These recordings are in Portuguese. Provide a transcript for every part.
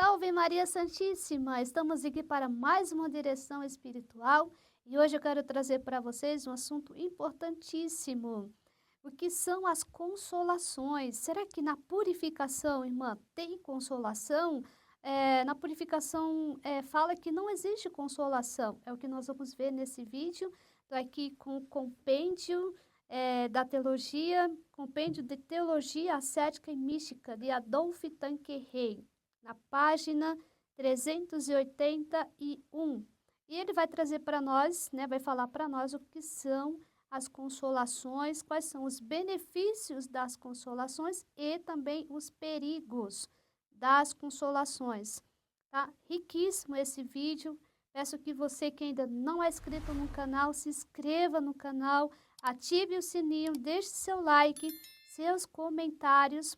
Salve Maria Santíssima! Estamos aqui para mais uma direção espiritual e hoje eu quero trazer para vocês um assunto importantíssimo. O que são as consolações? Será que na purificação, irmã, tem consolação? Na purificação, fala que não existe consolação. É o que nós vamos ver nesse vídeo. Estou aqui com o compêndio da teologia, compêndio de teologia ascética e mística de Adolphe Tanqueray, na página 381. E ele vai trazer para nós, né, vai falar para nós o que são as consolações, quais são os benefícios das consolações e também os perigos das consolações. Tá? Riquíssimo esse vídeo. Peço que você que ainda não é inscrito no canal, se inscreva no canal, ative o sininho, deixe seu like, seus comentários,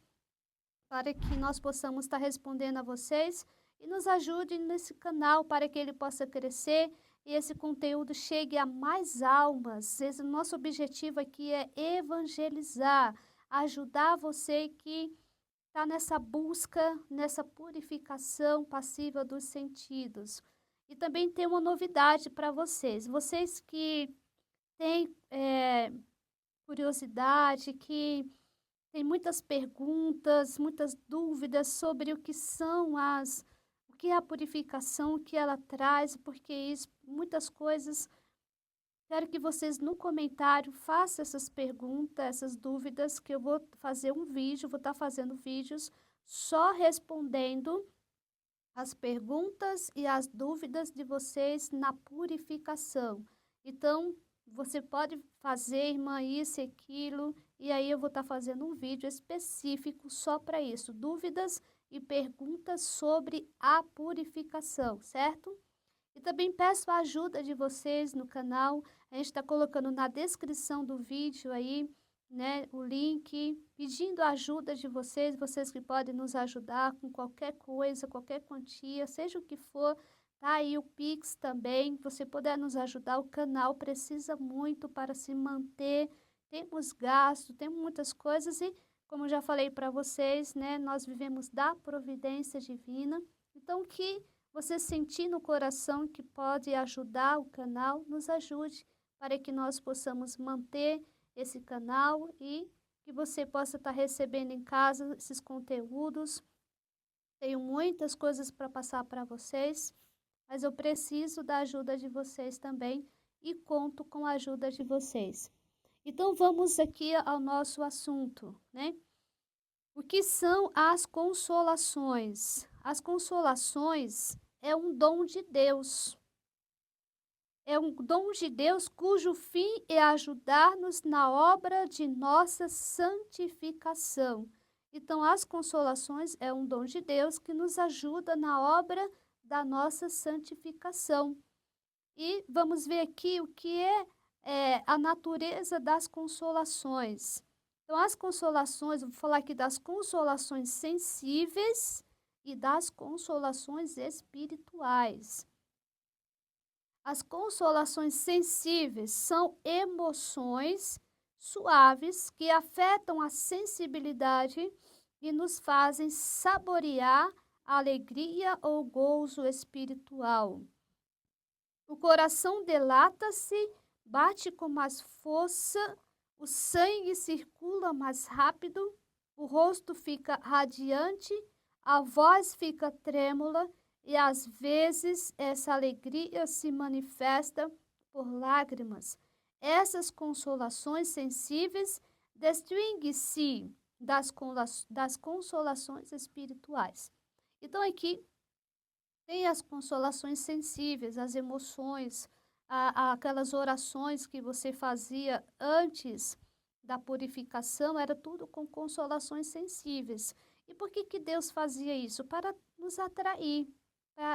para que nós possamos estar respondendo a vocês e nos ajude nesse canal para que ele possa crescer e esse conteúdo chegue a mais almas. Esse nosso objetivo aqui é evangelizar, ajudar você que está nessa busca, nessa purificação passiva dos sentidos. E também tem uma novidade para vocês. Vocês que têm curiosidade, que tem muitas perguntas, muitas dúvidas sobre o que é a purificação, o que ela traz, porque isso, muitas coisas. Quero que vocês no comentário façam essas perguntas, essas dúvidas, que eu vou fazer um vídeo, vou estar fazendo vídeos só respondendo as perguntas e as dúvidas de vocês na purificação. Então, você pode fazer, irmã, isso e aquilo, e aí eu vou estar fazendo um vídeo específico só para isso, dúvidas e perguntas sobre a purificação, certo? E também peço a ajuda de vocês no canal, a gente está colocando na descrição do vídeo aí, né, o link, pedindo a ajuda de vocês, vocês que podem nos ajudar com qualquer coisa, qualquer quantia, seja o que for, tá aí o Pix também, você puder nos ajudar, o canal precisa muito para se manter, temos gasto, temos muitas coisas e, como já falei para vocês, né, nós vivemos da providência divina, então que você sentir no coração que pode ajudar o canal, nos ajude para que nós possamos manter esse canal e que você possa estar recebendo em casa esses conteúdos. Tenho muitas coisas para passar para vocês, mas eu preciso da ajuda de vocês também e conto com a ajuda de vocês. Então vamos aqui ao nosso assunto, né? O que são as consolações? As consolações é um dom de Deus. É um dom de Deus cujo fim é ajudar-nos na obra de nossa santificação. Então, as consolações é um dom de Deus que nos ajuda na obra da nossa santificação. E vamos ver aqui o que é a natureza das consolações. Então, as consolações, eu vou falar aqui das consolações sensíveis e das consolações espirituais. As consolações sensíveis são emoções suaves que afetam a sensibilidade e nos fazem saborear a alegria ou gozo espiritual. O coração dilata-se, bate com mais força, o sangue circula mais rápido, o rosto fica radiante, a voz fica trêmula e às vezes essa alegria se manifesta por lágrimas. Essas consolações sensíveis distinguem-se das consolações espirituais. Então aqui tem as consolações sensíveis, as emoções, aquelas orações que você fazia antes da purificação, era tudo com consolações sensíveis. E por que Deus fazia isso? Para nos atrair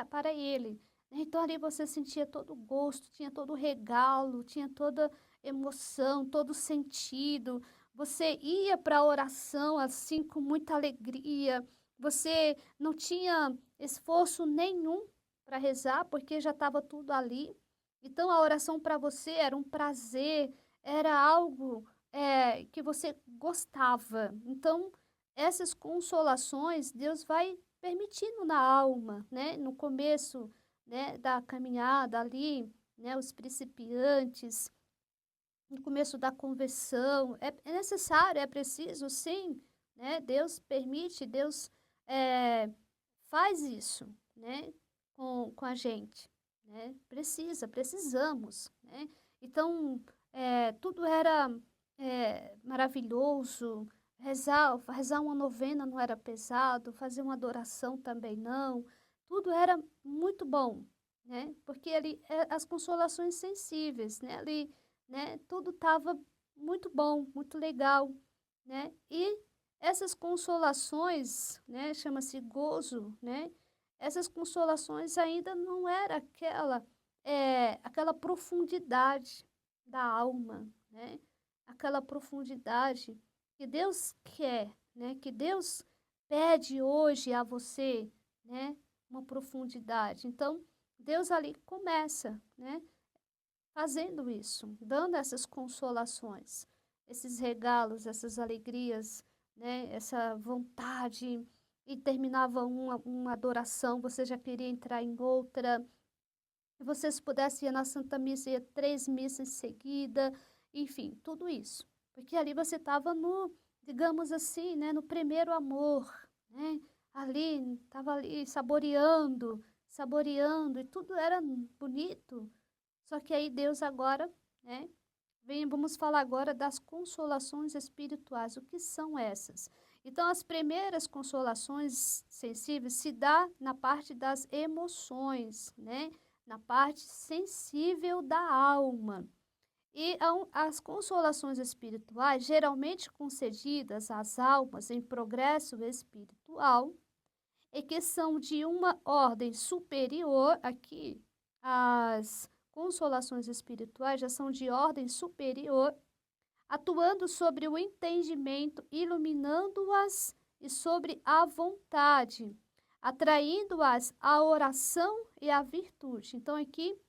para Ele. Então ali você sentia todo o gosto, tinha todo o regalo, tinha toda emoção, todo sentido. Você ia para a oração assim com muita alegria. Você não tinha esforço nenhum para rezar, porque já estava tudo ali. Então, a oração para você era um prazer, era algo que você gostava. Então, essas consolações, Deus vai permitindo na alma, né, no começo, né, da caminhada ali, né, os principiantes, no começo da conversão, é necessário, é preciso sim, né, Deus permite, Deus faz isso, né, com a gente, né, precisamos, né. Então, tudo era, maravilhoso, rezar uma novena não era pesado, fazer uma adoração também não, tudo era muito bom, né, porque ali, as consolações sensíveis, né, ali, né, tudo estava muito bom, muito legal, né. E essas consolações, né, chama-se gozo, né, essas consolações ainda não era aquela profundidade da alma, né, aquela profundidade que Deus quer, né, que Deus pede hoje a você, né, uma profundidade. Então, Deus ali começa, né, fazendo isso, dando essas consolações, esses regalos, essas alegrias, né, essa vontade, e terminava uma adoração, você já queria entrar em outra, e vocês pudessem ir na Santa Missa, ia 3 missas em seguida, enfim, tudo isso. Porque ali você estava no, digamos assim, né, no primeiro amor, né, ali, estava ali saboreando, e tudo era bonito, só que aí Deus agora, né, vamos falar agora das consolações espirituais. O que são essas? Então, as primeiras consolações sensíveis se dá na parte das emoções, né? Na parte sensível da alma. E as consolações espirituais, geralmente concedidas às almas em progresso espiritual, e que são de uma ordem superior, aqui as consolações espirituais já são de ordem superior, atuando sobre o entendimento, iluminando-as e sobre a vontade, atraindo-as à oração e à virtude. Então, aqui,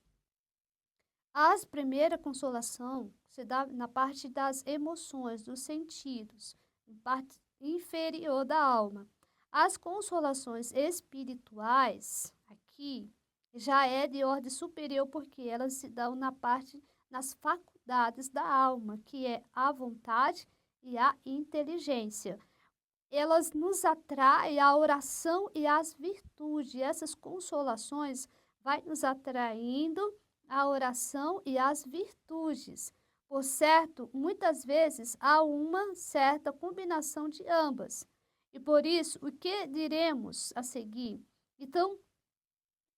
as primeira consolação se dá na parte das emoções, dos sentidos, em parte inferior da alma. As consolações espirituais, aqui, já é de ordem superior, porque elas se dão na parte, nas faculdades da alma, que é a vontade e a inteligência. Elas nos atraem à oração e às virtudes. Essas consolações vai nos atraindo à oração e às virtudes. Por certo, muitas vezes há uma certa combinação de ambas. E por isso, o que diremos a seguir? Então,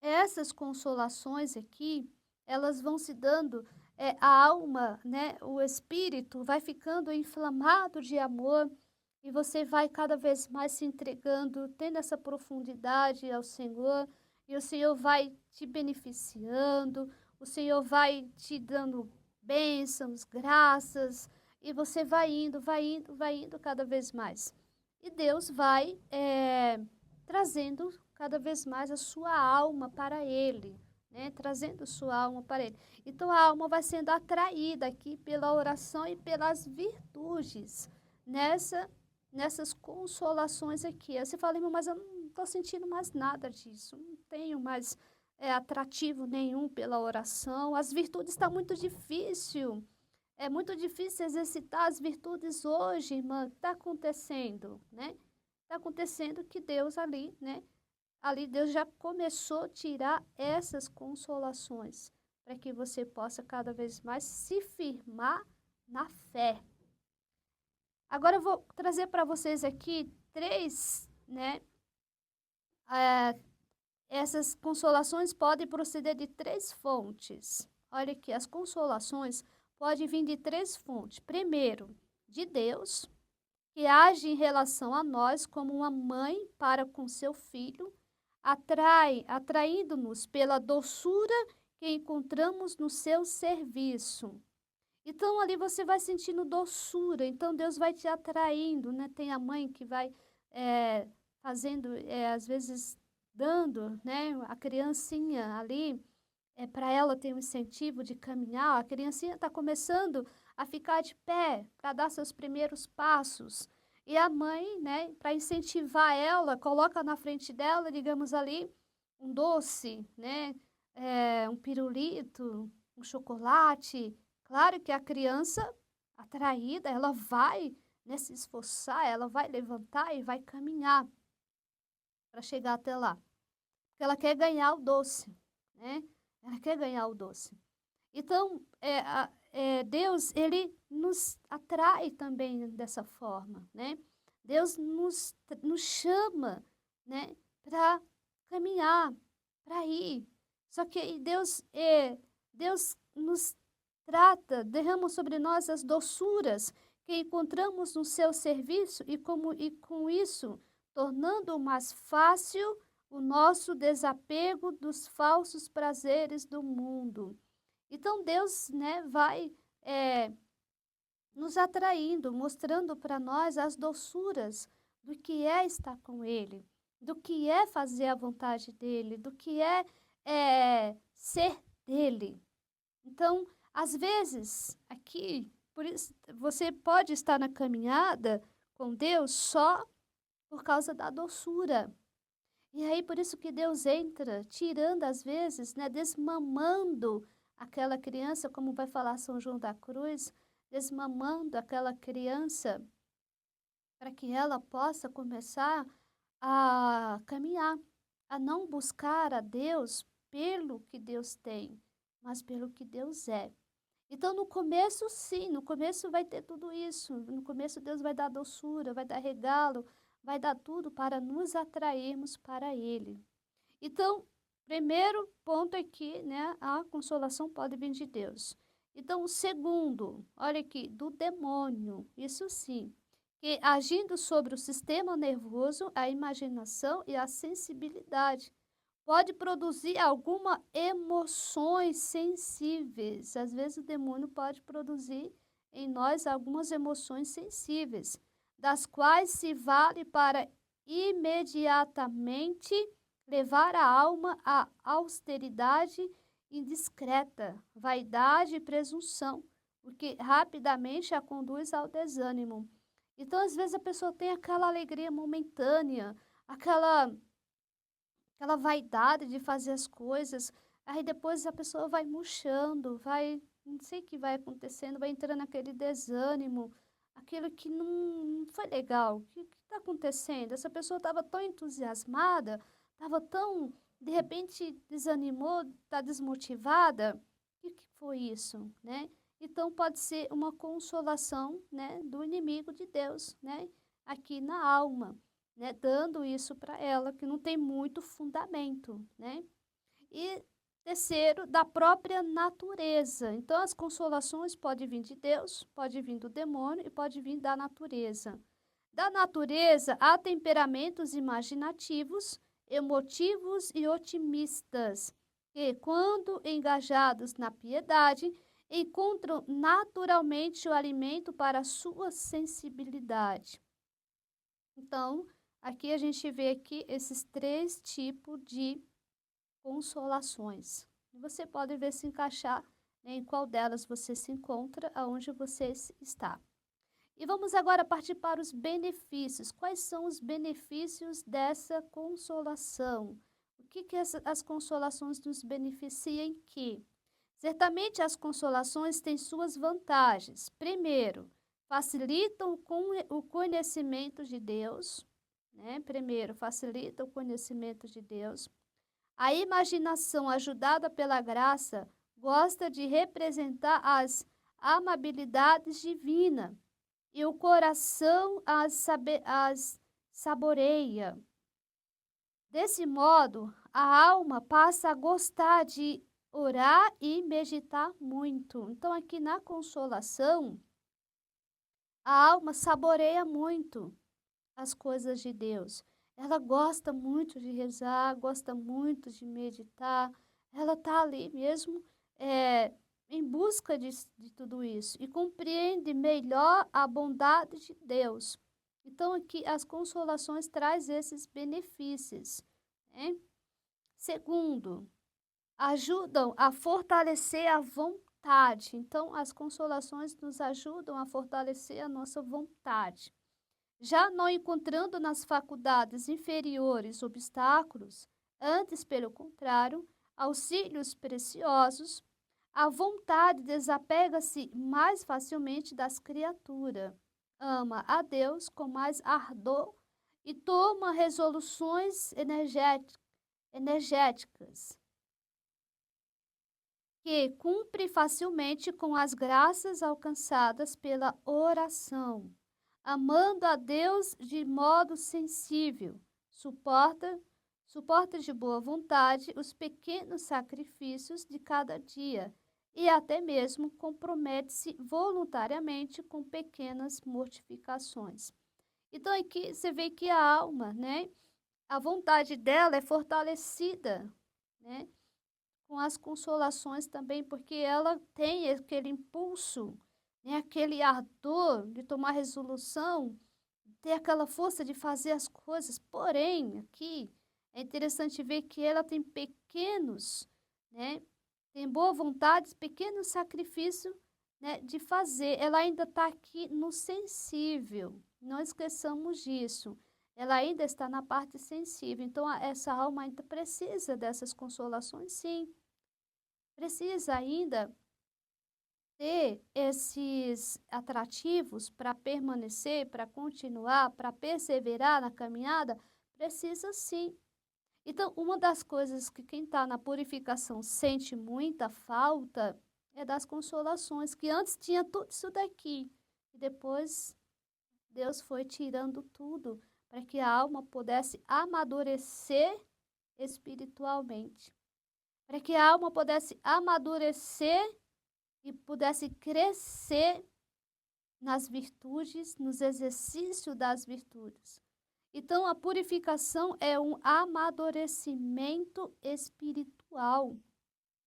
essas consolações aqui, elas vão se dando, a alma, né, o espírito vai ficando inflamado de amor e você vai cada vez mais se entregando, tendo essa profundidade ao Senhor, e o Senhor vai te beneficiando, o Senhor vai te dando bênçãos, graças, e você vai indo cada vez mais. E Deus vai trazendo cada vez mais a sua alma para Ele, né? Trazendo sua alma para Ele. Então a alma vai sendo atraída aqui pela oração e pelas virtudes nessas consolações aqui. Aí você fala, irmão, mas eu não estou sentindo mais nada disso, não tenho mais atrativo nenhum pela oração, as virtudes está muito difícil. É muito difícil exercitar as virtudes hoje, irmã. Está acontecendo, né? Está acontecendo que Deus ali, né? Ali Deus já começou a tirar essas consolações para que você possa cada vez mais se firmar na fé. Agora eu vou trazer para vocês aqui três, né? Essas consolações podem proceder de três fontes. Olha aqui, as consolações podem vir de três fontes. Primeiro, de Deus, que age em relação a nós como uma mãe para com seu filho, atraindo-nos pela doçura que encontramos no seu serviço. Então, ali você vai sentindo doçura, então Deus vai te atraindo, né? Tem a mãe que vai fazendo, às vezes, dando, né? A criancinha ali, para ela ter um incentivo de caminhar, a criancinha está começando a ficar de pé para dar seus primeiros passos. E a mãe, né, para incentivar ela, coloca na frente dela, digamos ali, um doce, né, um pirulito, um chocolate. Claro que a criança atraída, ela vai, né, se esforçar, ela vai levantar e vai caminhar para chegar até lá, porque ela quer ganhar o doce, né? Ela quer ganhar o doce. Então, Deus, ele nos atrai também dessa forma, né? Deus nos chama, né, para caminhar, para ir. Só que Deus nos trata, derrama sobre nós as doçuras que encontramos no seu serviço e com isso, tornando mais fácil o nosso desapego dos falsos prazeres do mundo. Então Deus, né, vai nos atraindo, mostrando para nós as doçuras do que é estar com Ele, do que é fazer a vontade dEle, do que ser dEle. Então, às vezes, aqui, por isso, você pode estar na caminhada com Deus só por causa da doçura. E aí, por isso que Deus entra, tirando às vezes, né, desmamando aquela criança, como vai falar São João da Cruz, desmamando aquela criança para que ela possa começar a caminhar, a não buscar a Deus pelo que Deus tem, mas pelo que Deus é. Então, no começo, sim, no começo vai ter tudo isso. No começo, Deus vai dar doçura, vai dar regalo, vai dar tudo para nos atrairmos para Ele. Então, primeiro ponto aqui, né? A consolação pode vir de Deus. Então, o segundo, olha aqui, do demônio, isso sim, que agindo sobre o sistema nervoso, a imaginação e a sensibilidade pode produzir alguma emoções sensíveis. Às vezes o demônio pode produzir em nós algumas emoções sensíveis, das quais se vale para imediatamente levar a alma à austeridade indiscreta, vaidade e presunção, o que rapidamente a conduz ao desânimo. Então, às vezes a pessoa tem aquela alegria momentânea, aquela vaidade de fazer as coisas, aí depois a pessoa vai murchando, não sei o que vai acontecendo, vai entrando naquele desânimo, aquilo que não foi legal. O que está acontecendo? Essa pessoa estava tão entusiasmada, estava tão, de repente desanimou, está desmotivada. O que foi isso, né? Então pode ser uma consolação, né, do inimigo de Deus, né, aqui na alma, né, dando isso para ela, que não tem muito fundamento, né? E terceiro, da própria natureza. Então, as consolações podem vir de Deus, pode vir do demônio e pode vir da natureza. Da natureza, há temperamentos imaginativos, emotivos e otimistas, que, quando engajados na piedade, encontram naturalmente o alimento para a sua sensibilidade. Então, aqui a gente vê aqui esses três tipos de consolações. Você pode ver se encaixar, né, em qual delas você se encontra, aonde você está. E vamos agora partir para os benefícios. Quais são os benefícios dessa consolação? O que as consolações nos beneficiam em quê? Certamente as consolações têm suas vantagens. Primeiro, facilitam o conhecimento de Deus, né? Primeiro, facilita o conhecimento de Deus. A imaginação, ajudada pela graça, gosta de representar as amabilidades divinas e o coração as saboreia. Desse modo, a alma passa a gostar de orar e meditar muito. Então, aqui na consolação, a alma saboreia muito as coisas de Deus. Ela gosta muito de rezar, gosta muito de meditar. Ela está ali mesmo em busca de tudo isso e compreende melhor a bondade de Deus. Então, aqui as consolações trazem esses benefícios, né? Segundo, ajudam a fortalecer a vontade. Então, as consolações nos ajudam a fortalecer a nossa vontade. Já não encontrando nas faculdades inferiores obstáculos, antes, pelo contrário, auxílios preciosos, a vontade desapega-se mais facilmente das criaturas, ama a Deus com mais ardor e toma resoluções energéticas, que cumpre facilmente com as graças alcançadas pela oração, amando a Deus de modo sensível, suporta de boa vontade os pequenos sacrifícios de cada dia e até mesmo compromete-se voluntariamente com pequenas mortificações. Então aqui você vê que a alma, né, a vontade dela é fortalecida, né, com as consolações também, porque ela tem aquele impulso, né, aquele ardor de tomar resolução, ter aquela força de fazer as coisas. Porém, aqui é interessante ver que ela tem pequenos, né, tem boa vontade, pequeno sacrifício, né, de fazer. Ela ainda está aqui no sensível. Não esqueçamos disso. Ela ainda está na parte sensível. Então, essa alma ainda precisa dessas consolações, sim. Precisa ainda ter esses atrativos para permanecer, para continuar, para perseverar na caminhada, precisa sim. Então, uma das coisas que quem está na purificação sente muita falta é das consolações, que antes tinha tudo isso daqui, e depois Deus foi tirando tudo para que a alma pudesse amadurecer espiritualmente, para que a alma pudesse amadurecer e pudesse crescer nas virtudes, nos exercícios das virtudes. Então, a purificação é um amadurecimento espiritual,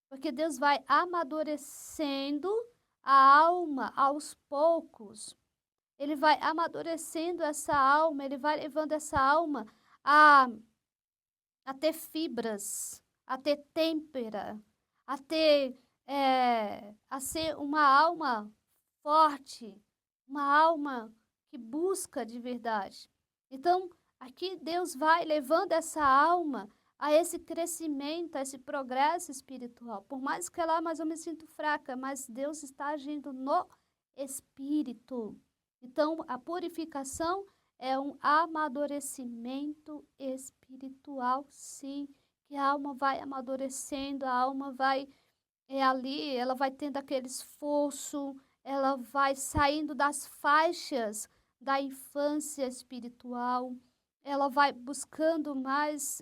porque Deus vai amadurecendo a alma aos poucos. Ele vai amadurecendo essa alma, ele vai levando essa alma a, a ter fibras, a ter têmpera, a ter, a ser uma alma forte, uma alma que busca de verdade. Então, aqui Deus vai levando essa alma a esse crescimento, a esse progresso espiritual. Por mais que lá, mas eu me sinto fraca, mas Deus está agindo no espírito. Então, a purificação é um amadurecimento espiritual, sim, que a alma vai amadurecendo, a alma vai ali, ela vai tendo aquele esforço, ela vai saindo das faixas da infância espiritual, ela vai buscando mais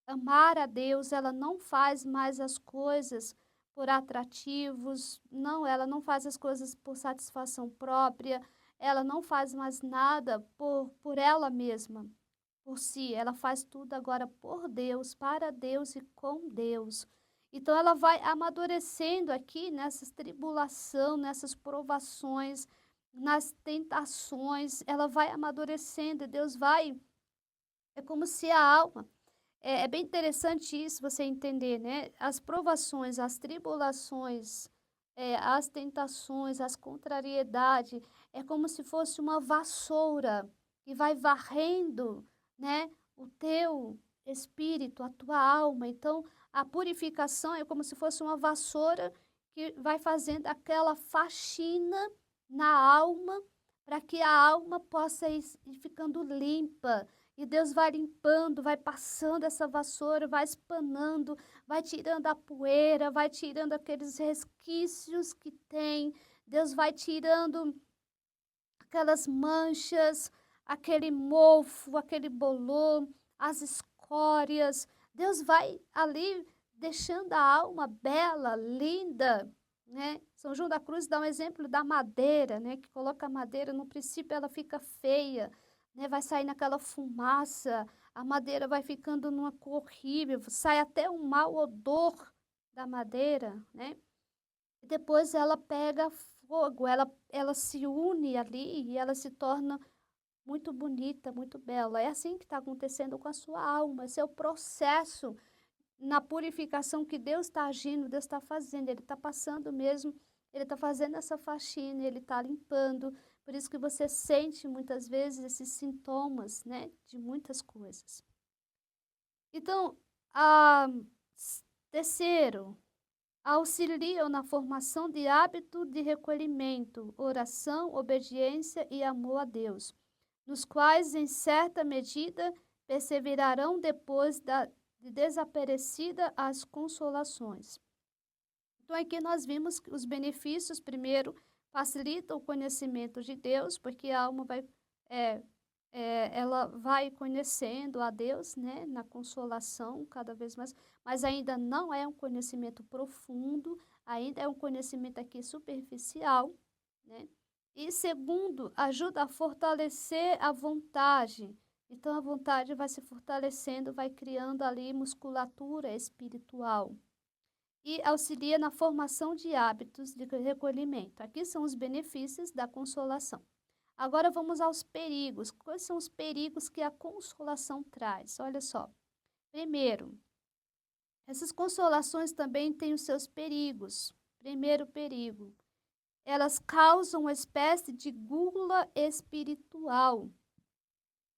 amar a Deus, ela não faz mais as coisas por atrativos, não, ela não faz as coisas por satisfação própria, ela não faz mais nada por ela mesma, por si, ela faz tudo agora por Deus, para Deus e com Deus. Então ela vai amadurecendo aqui nessas tribulações, nessas provações, nas tentações, ela vai amadurecendo, e Deus vai, é como se a alma é bem interessante isso você entender, né? As provações, as tribulações, as tentações, as contrariedades, é como se fosse uma vassoura que vai varrendo, né, o teu espírito, a tua alma. Então, a purificação é como se fosse uma vassoura que vai fazendo aquela faxina na alma, para que a alma possa ir ficando limpa, e Deus vai limpando, vai passando essa vassoura, vai espanando, vai tirando a poeira, vai tirando aqueles resquícios que tem. Deus vai tirando aquelas manchas, aquele mofo, aquele bolor, as escórias. Deus vai ali deixando a alma bela, linda, né? São João da Cruz dá um exemplo da madeira, né? Que coloca a madeira, no princípio ela fica feia, né? Vai sair naquela fumaça, a madeira vai ficando numa cor horrível, sai até um mau odor da madeira, né? E depois ela pega fogo, ela se une ali e ela se torna muito bonita, muito bela. É assim que está acontecendo com a sua alma. Esse é o processo na purificação que Deus está agindo, Deus está fazendo. Ele está passando mesmo, ele está fazendo essa faxina, ele está limpando, Por isso que você sente muitas vezes esses sintomas, né, de muitas coisas. Então, terceiro, auxiliam na formação de hábito de recolhimento, oração, obediência e amor a Deus, nos quais, em certa medida, perseverarão depois de desaparecida as consolações. Então, aqui nós vimos que os benefícios, primeiro, facilitam o conhecimento de Deus, porque a alma vai, é, ela vai conhecendo a Deus, né, na consolação cada vez mais, mas ainda não é um conhecimento profundo, ainda é um conhecimento aqui superficial, né? E segundo, ajuda a fortalecer a vontade. Então, a vontade vai se fortalecendo, vai criando ali musculatura espiritual e auxilia na formação de hábitos de recolhimento. Aqui são os benefícios da consolação. Agora vamos aos perigos. Quais são os perigos que a consolação traz? Olha só. Primeiro, essas consolações também têm os seus perigos. Primeiro perigo, elas causam uma espécie de gula espiritual,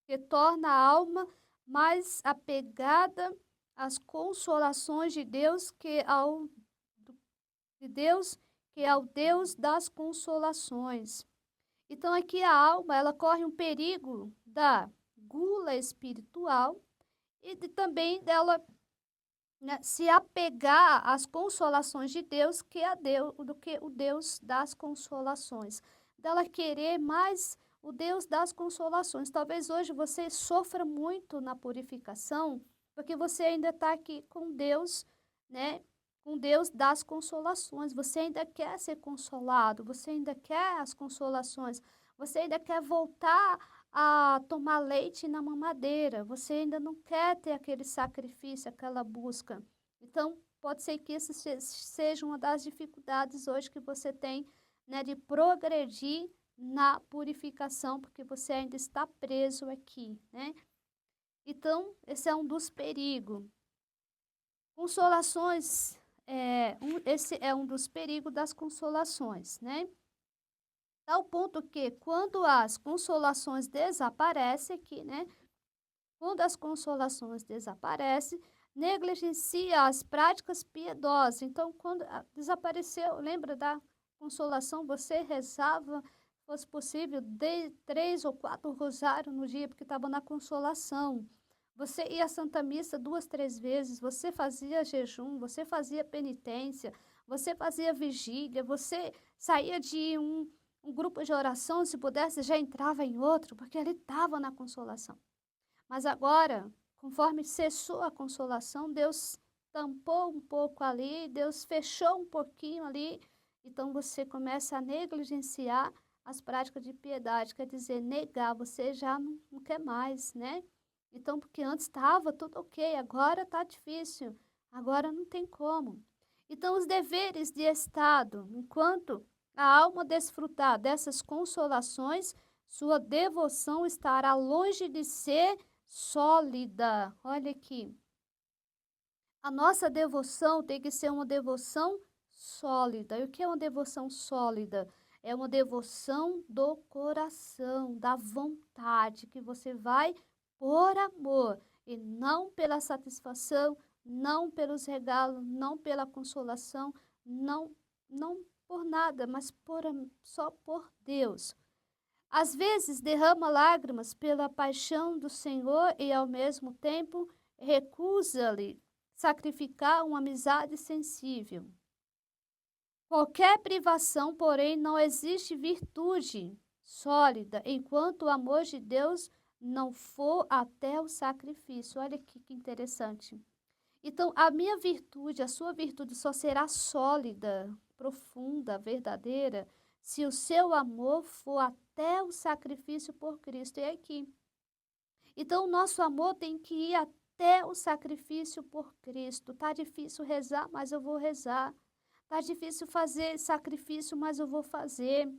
que torna a alma mais apegada às consolações de Deus que ao Deus das consolações. Então aqui a alma, ela corre um perigo da gula espiritual e também dela, né, se apegar às consolações de Deus, do que o Deus das consolações. Dela querer mais o Deus das consolações. Talvez hoje você sofra muito na purificação, porque você ainda está aqui com Deus, né? Com Deus das consolações. Você ainda quer ser consolado, você ainda quer as consolações, você ainda quer voltar a tomar leite na mamadeira, você ainda não quer ter aquele sacrifício, aquela busca. Então, pode ser que isso seja uma das dificuldades hoje que você tem, né, de progredir na purificação, porque você ainda está preso aqui, né? Então, esse é um dos perigos. Consolações, esse é um dos perigos das consolações, né? Tal ponto que, quando as consolações desaparecem aqui, né? Quando as consolações desaparecem, negligencia as práticas piedosas. Então, quando desapareceu, lembra da consolação? Você rezava, se fosse possível, de 3 ou 4 rosários no dia, porque estava na consolação. Você ia à Santa Missa 2, 3 vezes, você fazia jejum, você fazia penitência, você fazia vigília, você saía de um grupo de oração, se pudesse, já entrava em outro, porque ele estava na consolação. Mas agora, conforme cessou a consolação, Deus tampou um pouco ali, Deus fechou um pouquinho ali, então você começa a negligenciar as práticas de piedade, quer dizer, negar, você já não quer mais, né? Então, porque antes estava tudo ok, agora está difícil, agora não tem como. Então, os deveres de Estado, enquanto a alma desfrutar dessas consolações, sua devoção estará longe de ser sólida. Olha aqui. A nossa devoção tem que ser uma devoção sólida. E o que é uma devoção sólida? É uma devoção do coração, da vontade, que você vai por amor e não pela satisfação, não pelos regalos, não pela consolação, não por nada, mas só por Deus. Às vezes derrama lágrimas pela paixão do Senhor e, ao mesmo tempo, recusa-lhe sacrificar uma amizade sensível. Qualquer privação, porém, não existe virtude sólida enquanto o amor de Deus não for até o sacrifício. Olha que interessante. Então, a minha virtude, a sua virtude só será sólida, profunda, verdadeira, se o seu amor for até o sacrifício por Cristo. E é aqui. Então, o nosso amor tem que ir até o sacrifício por Cristo. Tá difícil rezar, mas eu vou rezar. Tá difícil fazer sacrifício, mas eu vou fazer.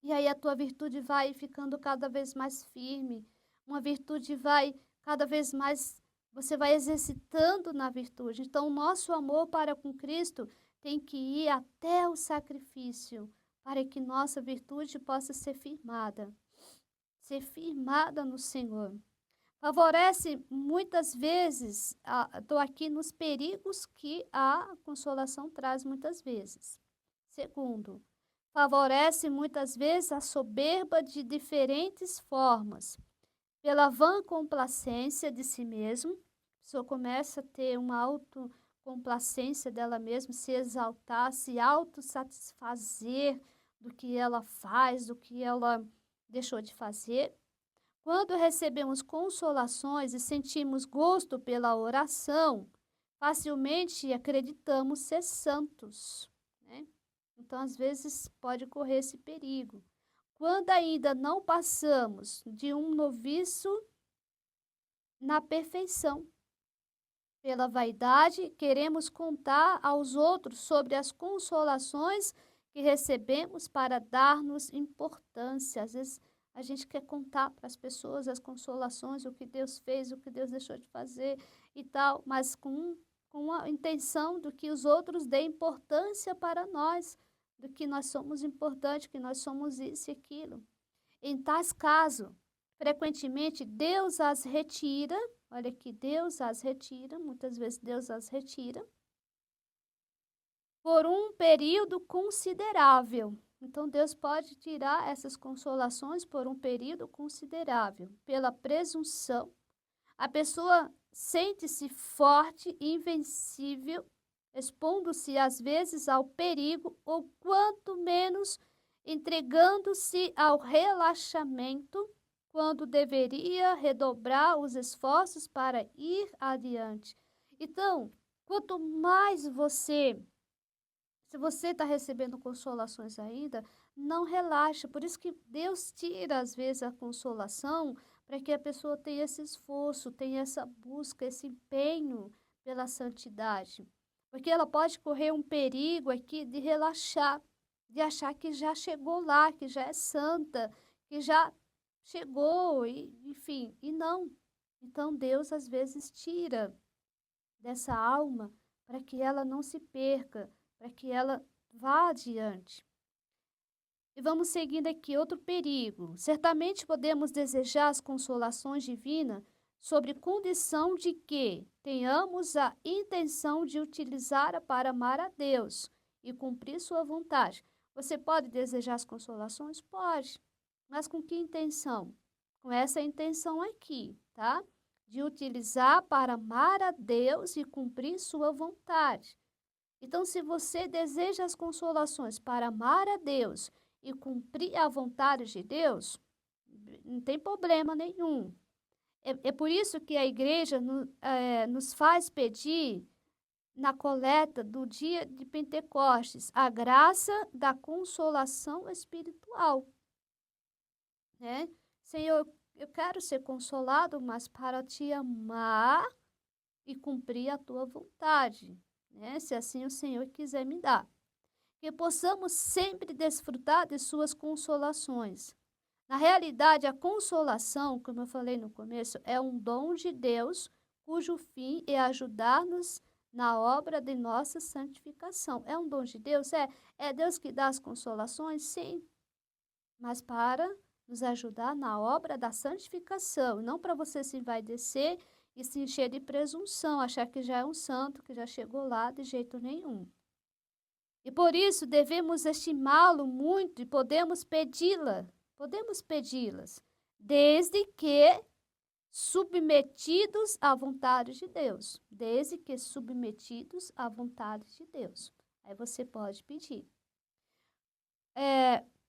E aí a tua virtude vai ficando cada vez mais firme. Uma virtude vai cada vez mais, você vai exercitando na virtude. Então, o nosso amor para com Cristo tem que ir até o sacrifício, para que nossa virtude possa ser firmada no Senhor. Favorece muitas vezes, estou aqui nos perigos que a consolação traz muitas vezes. Segundo, favorece muitas vezes a soberba de diferentes formas. Pela vã complacência de si mesmo, a pessoa começa a ter uma autocomplacência dela mesma, se exaltar, se autossatisfazer do que ela faz, do que ela deixou de fazer. Quando recebemos consolações e sentimos gosto pela oração, facilmente acreditamos ser santos, né? Então, às vezes, pode correr esse perigo. Quando ainda não passamos de um noviço na perfeição, pela vaidade, queremos contar aos outros sobre as consolações que recebemos para dar-nos importância. Às vezes, a gente quer contar para as pessoas as consolações, o que Deus fez, o que Deus deixou de fazer e tal, mas com a intenção do que os outros dêem importância para nós, do que nós somos importantes, que nós somos isso e aquilo. Em tais casos, frequentemente Deus as retira, olha aqui, Deus as retira, muitas vezes Deus as retira, por um período considerável. Então, Deus pode tirar essas consolações por um período considerável, pela presunção. A pessoa sente-se forte e invencível, expondo-se às vezes ao perigo, ou quanto menos entregando-se ao relaxamento, quando deveria redobrar os esforços para ir adiante. Então, quanto mais se você está recebendo consolações ainda, não relaxa. Por isso que Deus tira, às vezes, a consolação, para que a pessoa tenha esse esforço, tenha essa busca, esse empenho pela santidade. Porque ela pode correr um perigo aqui de relaxar, de achar que já chegou lá, que já é santa, que já chegou, e, enfim, e não. Então Deus às vezes tira dessa alma para que ela não se perca, para que ela vá adiante. E vamos seguindo aqui outro perigo. Certamente podemos desejar as consolações divinas sobre condição de que tenhamos a intenção de utilizá-la para amar a Deus e cumprir sua vontade. Você pode desejar as consolações? Pode. Mas com que intenção? Com essa intenção aqui, tá? De utilizar para amar a Deus e cumprir sua vontade. Então, se você deseja as consolações para amar a Deus e cumprir a vontade de Deus, não tem problema nenhum. É por isso que a igreja nos faz pedir na coleta do dia de Pentecostes a graça da consolação espiritual, né? Senhor, eu quero ser consolado, mas para te amar e cumprir a tua vontade, né? Se assim o Senhor quiser me dar. Que possamos sempre desfrutar de suas consolações. Na realidade, a consolação, como eu falei no começo, é um dom de Deus, cujo fim é ajudar-nos na obra de nossa santificação. É um dom de Deus? É Deus que dá as consolações? Sim, mas para nos ajudar na obra da santificação, não para você se envaidecer e se encher de presunção, achar que já é um santo, que já chegou lá de jeito nenhum. E por isso devemos estimá-lo muito e podemos pedi-las, desde que submetidos à vontade de Deus, desde que submetidos à vontade de Deus. Aí você pode pedir.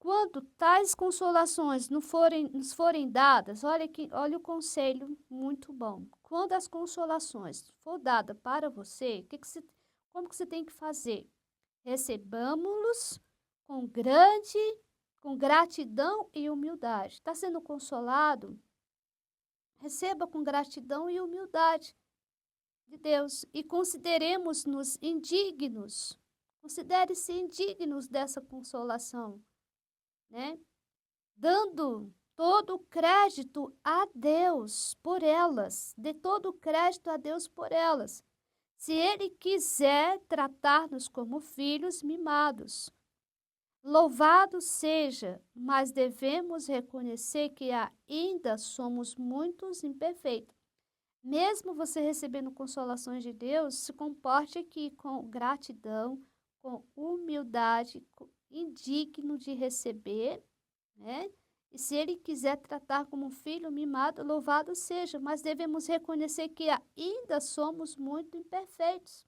Quando tais consolações nos forem dadas, olha o conselho muito bom. Quando as consolações for dada para você, como que você tem que fazer? Recebamos-los com gratidão e humildade. Está sendo consolado? Receba com gratidão e humildade de Deus e consideremos-nos indignos. Considere-se indignos dessa consolação, né? Dando todo o crédito a Deus por elas, dê todo o crédito a Deus por elas. Se Ele quiser tratar-nos como filhos mimados, Louvado seja, mas devemos reconhecer que ainda somos muitos imperfeitos. Mesmo você recebendo consolações de Deus, se comporte aqui com gratidão, com humildade, indigno de receber, né? E se ele quiser tratar como um filho mimado, louvado seja, mas devemos reconhecer que ainda somos muito imperfeitos,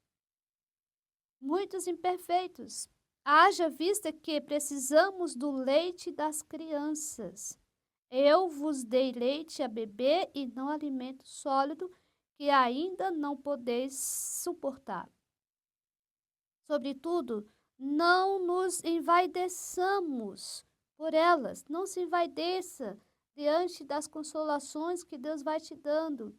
muitos imperfeitos. Haja vista que precisamos do leite das crianças. Eu vos dei leite a beber e não alimento sólido, que ainda não podeis suportar. Sobretudo, não nos envaideçamos por elas. Não se envaideça diante das consolações que Deus vai te dando.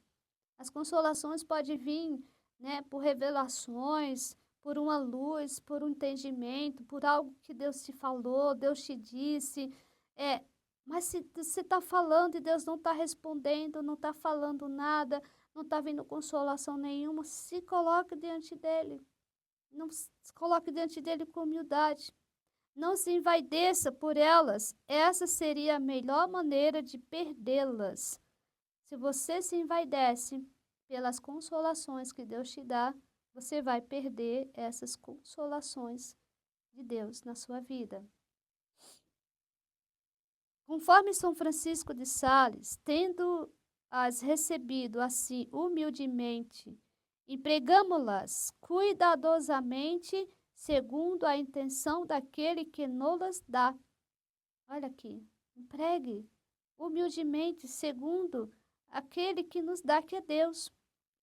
As consolações podem vir, né, por revelações, por uma luz, por um entendimento, por algo que Deus te falou, Deus te disse. É, mas se você está falando e Deus não está respondendo, não está falando nada, não está vindo consolação nenhuma, se coloque diante dele. Não se coloque diante dele com humildade. Não se envaideça por elas. Essa seria a melhor maneira de perdê-las. Se você se envaidece pelas consolações que Deus te dá, você vai perder essas consolações de Deus na sua vida. Conforme São Francisco de Sales, tendo-as recebido assim humildemente, empregamo-las cuidadosamente segundo a intenção daquele que nos-las dá. Olha aqui, empregue humildemente segundo aquele que nos dá, que é Deus.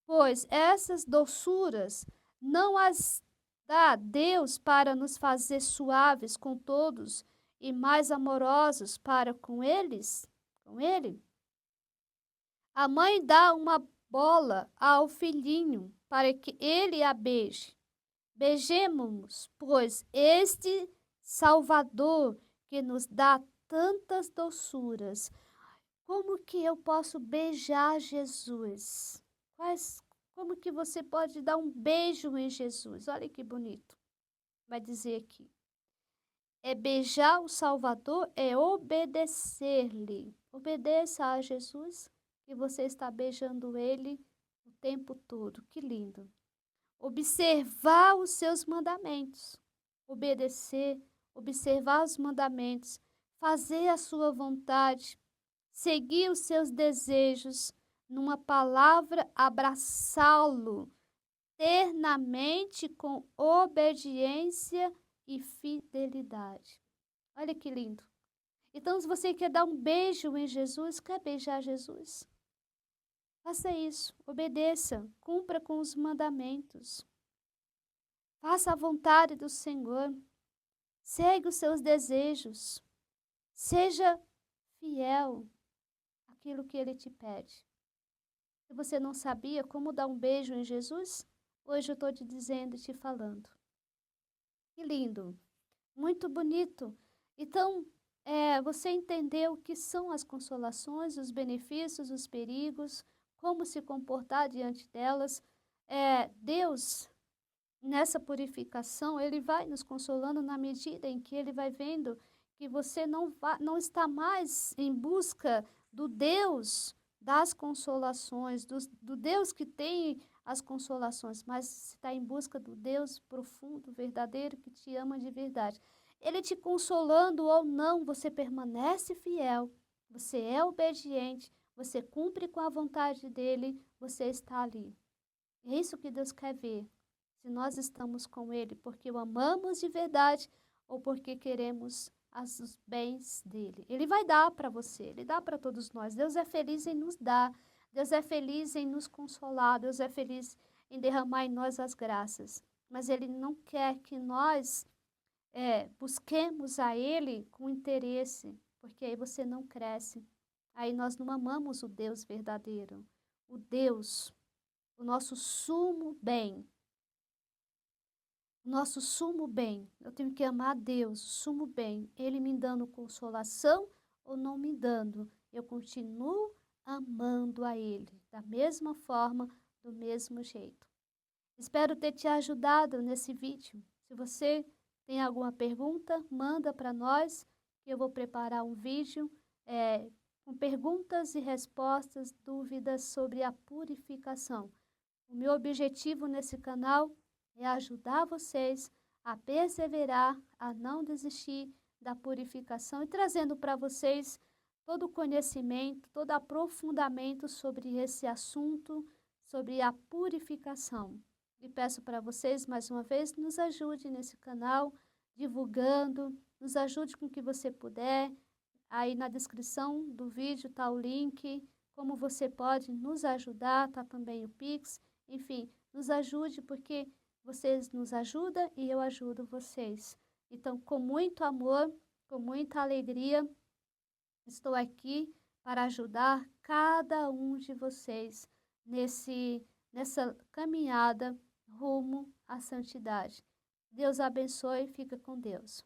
Pois essas doçuras não as dá Deus para nos fazer suaves com todos e mais amorosos para com eles, com ele. A mãe dá uma bola ao filhinho para que ele a beije. Beijemo-nos, pois, este Salvador que nos dá tantas doçuras. Como que eu posso beijar Jesus? Como que você pode dar um beijo em Jesus? Olha que bonito. Vai dizer aqui. É beijar o Salvador, é obedecer-lhe. Obedeça a Jesus, que você está beijando ele o tempo todo. Que lindo. Observar os seus mandamentos. Obedecer, observar os mandamentos, fazer a sua vontade, seguir os seus desejos, numa palavra, abraçá-lo ternamente com obediência e fidelidade. Olha que lindo. Então, se você quer dar um beijo em Jesus, quer beijar Jesus? Faça isso, obedeça, cumpra com os mandamentos. Faça a vontade do Senhor. Segue os seus desejos. Seja fiel àquilo que Ele te pede. Se você não sabia como dar um beijo em Jesus, hoje eu estou te dizendo e te falando. Que lindo, muito bonito. Então, você entendeu o que são as consolações, os benefícios, os perigos, como se comportar diante delas. Deus, nessa purificação, Ele vai nos consolando na medida em que Ele vai vendo que você não está mais em busca do Deus das consolações, do Deus que tem as consolações, mas está em busca do Deus profundo, verdadeiro, que te ama de verdade. Ele te consolando ou não, você permanece fiel, você é obediente, você cumpre com a vontade dele, você está ali. É isso que Deus quer ver. Se nós estamos com ele porque o amamos de verdade ou porque queremos os bens dele. Ele vai dar para você, ele dá para todos nós. Deus é feliz em nos dar, Deus é feliz em nos consolar, Deus é feliz em derramar em nós as graças. Mas ele não quer que nós busquemos a ele com interesse, porque aí você não cresce. Aí nós não amamos o Deus verdadeiro, o Deus, o nosso sumo bem. Nosso sumo bem, eu tenho que amar a Deus, o sumo bem, Ele me dando consolação ou não me dando, eu continuo amando a Ele, da mesma forma, do mesmo jeito. Espero ter te ajudado nesse vídeo. Se você Tem alguma pergunta? Manda para nós, que eu vou preparar um vídeo com perguntas e respostas, dúvidas sobre a purificação. O meu objetivo nesse canal é ajudar vocês a perseverar, a não desistir da purificação e trazendo para vocês todo o conhecimento, todo aprofundamento sobre esse assunto, sobre a purificação. E peço para vocês, mais uma vez, nos ajude nesse canal, divulgando, nos ajude com o que você puder. Aí na descrição do vídeo está o link, como você pode nos ajudar, está também o Pix. Enfim, nos ajude porque vocês nos ajudam e eu ajudo vocês. Então, com muito amor, com muita alegria, estou aqui para ajudar cada um de vocês nessa caminhada rumo à santidade. Deus abençoe e fica com Deus.